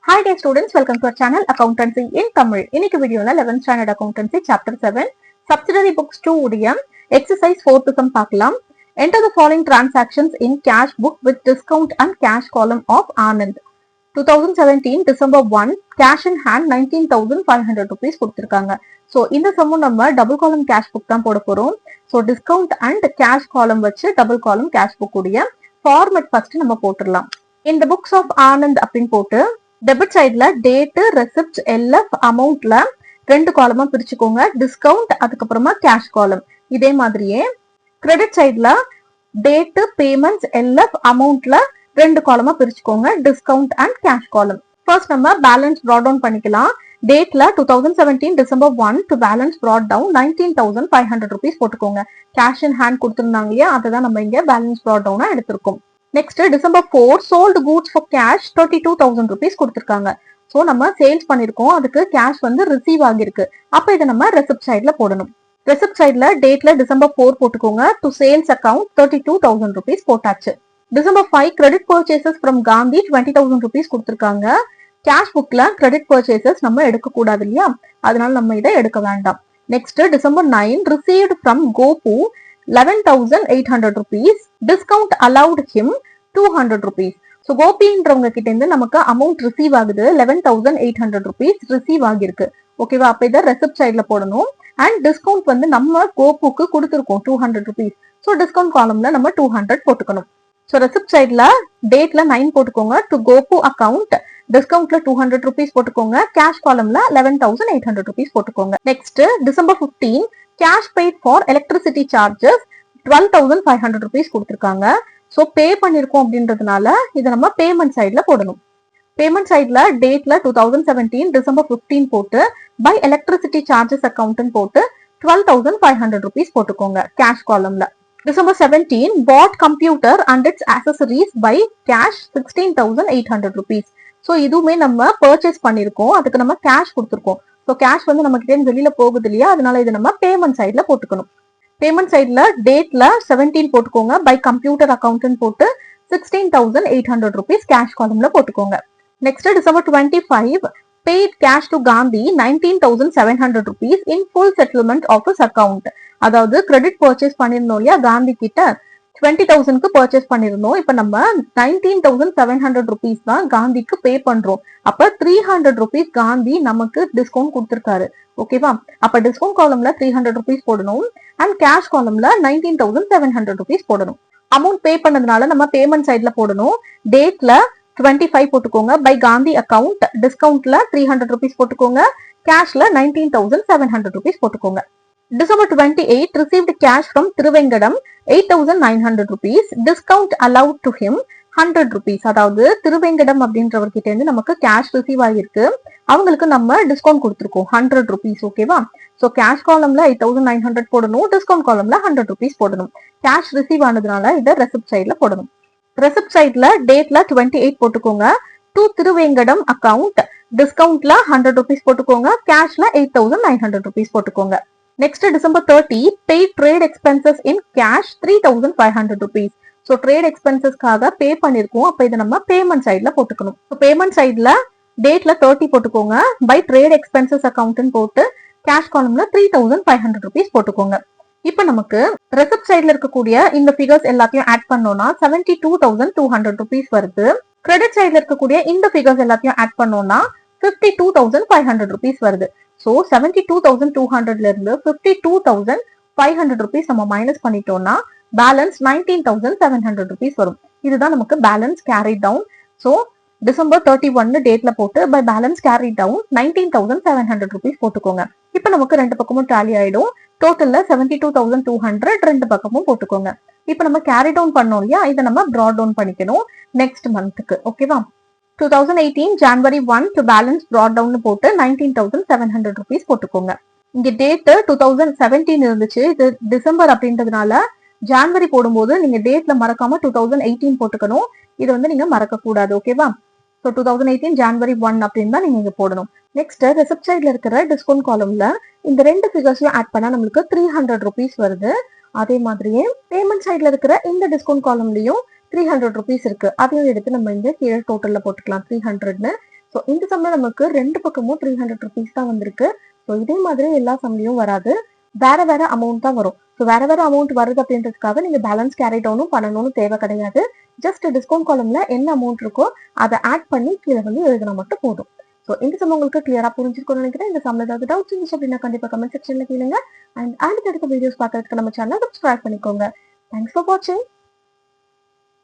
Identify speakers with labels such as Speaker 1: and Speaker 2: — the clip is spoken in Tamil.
Speaker 1: Hi dear students, welcome to our channel Accountancy in Tamil. இன்னைக்கு வீடியோல 11th standard accountancy chapter 7 subsidiary books 2 உடைய exercise 4 to some பார்க்கலாம். Enter the following transactions in cash book with discount and cash column of Anand. 2017 December 1 cash in hand 19,500 rupees கொடுத்திருக்காங்க. So இந்த சம்மு நம்ம double column cash book தான் போட போறோம். So discount and cash column வச்சு double column cash book உடைய format first நம்ம போட்டுடலாம். In the books of Anand அப்படின்னு போட்டு டெபிட் சைட்ல டேட் ரெசிப்ட் எல்எஃப் அமௌண்ட்ல ரெண்டு காலமா பிரிச்சுக்கோங்க. டிஸ்கவுண்ட் அதுக்கப்புறமா கேஷ் காலம். இதே மாதிரியே கிரெடிட் சைட்ல டேட் பேமெண்ட்ஸ் எல்எஃப் அமௌண்ட்ல ரெண்டு காலமா பிரிச்சுக்கோங்க. டிஸ்கவுண்ட் அண்ட் கேஷ் காலம். ஃபர்ஸ்ட் நம்ம பேலன்ஸ் ப்ராட் டவுன் பண்ணிக்கலாம். டேட்ல 2017 December 1 to balance brought down 19,500 rupees போட்டுக்கோங்க. கேஷ் இன் ஹேண்ட் கொடுத்துருந்தாங்க இல்லையா, அதை நம்ம இங்க பேலன்ஸ் ப்ராட் டவுனா எடுத்திருக்கோம். Next December 4 sold goods for cash 32,000 rupees கொடுத்திருக்காங்க. ஸோ நம்ம சேல்ஸ் பண்ணிருக்கோம், அதுக்கு கேஷ் வந்து ரிசீவ் ஆகிருக்கு. அப்ப இதை நம்ம ரெசிப்ட் சைட்ல போடணும். ரெசிப்ட் சைட்ல டேட்ல டிசம்பர் 4 போட்டுக்கோங்க. டு சேல்ஸ் அக்கவுண்ட் 32,000 rupees போட்டாச்சு. December 5 credit purchases from Gandhi 20,000 rupees கொடுத்திருக்காங்க. கேஷ் புக்ல கிரெடிட் பர்ச்சேசஸ் நம்ம எடுக்க கூடாது இல்லையா, அதனால நம்ம இதை எடுக்க வேண்டாம். Next December 9 received from Gopu 11,800 rupees. Discount allowed him 200 rupees. So கோபின்றவங்க கிட்ட இருந்து நமக்கு அமௌண்ட் ரிசீவ் ஆகுது 11,800 rupees ரிசீவ் ஆகிருக்கு. ஓகேவா, அப்ப இதை ரெசிப்ட் சைட்ல போடணும். அண்ட் டிஸ்கவுண்ட் வந்து நம்ம கோபுக்கு கொடுத்துருக்கோம் 200 rupees. ஸோ டிஸ்கவுண்ட் காலம்ல நம்ம 200 போட்டுக்கணும். ஸோ ரெசிப்ட் சைட்ல டேட்ல 9 போட்டுக்கோங்க. டு கோபு அக்கவுண்ட் டிஸ்கவுண்ட்ல 200 rupees போட்டுக்கோங்க. கேஷ் காலம்ல 11,800 rupees போட்டுக்கோங்க. Next December 15 cash paid for electricity charges 12,500 rupees கொடுத்திருக்காங்க. ஸோ பே பண்ணிருக்கோம் அப்படின்றதுனால இதை நம்ம பேமெண்ட் சைட்ல போடணும். பேமெண்ட் சைட்ல டேட்ல 2017 டிசம்பர் 15 போட்டு பை எலக்ட்ரிசிட்டி சார்ஜஸ் அக்கௌண்ட் போட்டு 12,500 rupees போட்டுக்கோங்க கேஷ் காலம்ல. December 17 bought computer and its accessories by cash 16,800 rupees. So இதுவுமே நம்ம பர்ச்சேஸ் பண்ணிருக்கோம், அதுக்கு நம்ம கேஷ் கொடுத்துருக்கோம். ஸோ கேஷ் வந்து நம்ம கிட்ட வெளியில போகுது இல்லையா, அதனால இதை நம்ம பேமெண்ட் சைட்ல போட்டுக்கணும். பேமெண்ட் சைட்ல டேட்ல 17 போட்டுக்கோங்க. பை கம்ப்யூட்டர் அக்கௌண்ட் போட்டு 16,800 rupees கேஷ் காலம்ல போட்டுக்கோங்க. Next December 25 paid cash to Gandhi 19,700 rupees in full settlement of his account. அதாவது கிரெடிட் பர்ச்சேஸ் பண்ணிருந்தோம் இல்லையா, காந்தி கிட்ட 20,000க்கு பர்ச்சேஸ் பண்ணிருந்தோம். இப்ப நம்ம 19,700 rupees தான் காந்திக்கு பே பண்றோம். அப்ப 300 rupees காந்தி நமக்கு டிஸ்கவுண்ட் கொடுத்திருக்காரு. ஓகேவா, அப்ப டிஸ்கவுண்ட் காலம்ல 300 rupees போடணும். அண்ட் கேஷ் காலம்ல 19,700 rupees போடணும். அமௌண்ட் பே பண்ணதுனால நம்ம பேமெண்ட் சைட்ல போடணும். டேட்ல 25 போட்டுக்கோங்க. பை காந்தி அக்கவுண்ட் டிஸ்கவுண்ட்ல 300 rupees போட்டுக்கோங்க. கேஷ்ல 19,700 rupees போட்டுக்கோங்க. December 28 received cash from Thiruvengadam 8,900 rupees. Discount allowed to him 100 rupees. அதாவது திருவேங்கடம் அப்படின்றவர்கிட்ட இருந்து நமக்கு கேஷ் ரிசீவ் ஆகிருக்கு, அவங்களுக்கு நம்ம டிஸ்கவுண்ட் கொடுத்துருக்கோம் 100 rupees. ஓகேவா, ஸோ கேஷ் காலம்ல 8,900 போடணும், டிஸ்கவுண்ட் காலம்ல 100 rupees போடணும். கேஷ் ரிசீவ் ஆனதுனால இதை ரெசிப்ட் சைட்ல போடணும். ரெசிப்ட் சைட்ல டேட்ல 28 போட்டுக்கோங்க. டு திருவேங்கடம் அக்கவுண்ட் டிஸ்கவுண்ட்ல 100 rupees போட்டுக்கோங்க. கேஷ்ல 8,900 rupees போட்டுக்கோங்க. Next December 30 paid trade expenses in cash 3,500 rupees. So trade எக்ஸ்பென்சஸ்க்காக பே பண்ணிருக்கோம், அப்ப இதை நம்ம பேமெண்ட் சைட்ல போட்டுக்கணும். பேமெண்ட் சைட்ல டேட்ல 30 போட்டுக்கோங்க. பை ட்ரேட் எக்ஸ்பென்சஸ் அக்கௌண்ட் போட்டு கேஷ் காலம்ல 3,500 rupees போட்டுக்கோங்க. இப்ப நமக்கு ரெசிப்ட் சைட்ல இருக்கக்கூடிய இந்த ஃபிகர்ஸ் எல்லாத்தையும் ஆட் பண்ணோம்னா 72,200 rupees வருது. கிரெடிட் சைட்ல இருக்கக்கூடிய இந்த ஃபிகர்ஸ் எல்லாத்தையும் ஆட் பண்ணோம்னா 52,500 rupees வருது. ஸோ 72,200ல இருந்து 52,500 rupees நம்ம மைனஸ் பண்ணிட்டோம்னா பேலன்ஸ் 19,700 rupees வரும். இதுதான் நமக்கு balance carry down. So December 31 டேட்ல போட்டு by balance carry down 19,700 rupees போட்டுக்கோங்க. இப்ப நமக்கு ரெண்டு பக்கமும் டாலி ஆயிடும். டோட்டல்ல 72,200 ரெண்டு பக்கமும் போட்டுக்கோங்க. இப்ப நம்ம கேரி டவுன் பண்ணோம் இல்லையா, இதை நம்ம ப்ராட் டவுன் பண்ணிக்கணும் நெக்ஸ்ட் மந்த்துக்கு. ஓகேவா, 2018 January 1 to balance brought down போட்டு 19,700 rupees போட்டுக்கோங்க. இங்க டேட் 2017 இருந்துச்சு, இது டிசம்பர் அப்படின்றதுனால ஜான்வரி போடும்போது நீங்க டேட்ல மறக்காம 2018 போட்டுக்கணும். இது வந்து நீங்க மறக்க கூடாது. ஓகேவா, ஸோ 2018 ஜான்வரி 1 அப்படின்னு தான் நீங்க இங்க போடணும். நெக்ஸ்ட் ரெசிப்ட் சைட்ல இருக்கிற டிஸ்கவுண்ட் காலம்ல இந்த ரெண்டு ஃபிகர்ஸையும் ஆட் பண்ணா நம்மளுக்கு 300 rupees வருது. அதே மாதிரியே பேமெண்ட் சைட்ல இருக்கிற இந்த டிஸ்கவுண்ட் காலம்லயும் 300 rupees இருக்கு, அதையும் எடுத்து நம்ம இங்க கீழே டோட்டல்ல போட்டுக்கலாம் 300ன்னு. ஸோ இந்த சம்ல நமக்கு ரெண்டு பக்கமும் 300 ருபீஸ் தான் வந்திருக்கு. ஸோ இதே மாதிரி எல்லா சம்லையும் வராது, வேற வேற அமௌண்ட் தான் வரும். ஸோ வேற வேற அமௌண்ட் வருது அப்படின்றதுக்காக நீங்க பேலன்ஸ் கேரி டவுனும் பண்ணணும்னு தேவை கிடையாது. ஜஸ்ட் டிஸ்கவுண்ட் காலம்ல என்ன அமௌண்ட் இருக்கோ அதை ஆட் பண்ணி கீழே வந்து எழுதினா மட்டும் போதும். ஸோ இந்த சம் உங்களுக்கு கிளியரா புரிஞ்சிருக்கும்னு நினைக்கிறேன். இந்த சம்ல ஏதாவது டவுட்ஸ் இருந்துச்சு அப்படின்னா கண்டிப்பா கமெண்ட் செக்ஷன்ல கேளுங்க. அண்ட் அடுத்தடுத்த வீடியோஸ் பார்க்கறதுக்கு நம்ம சேனல் சப்ஸ்கிரைப் பண்ணிக்கோங்க. தேங்க்ஸ் ஃபார் வாட்சிங்.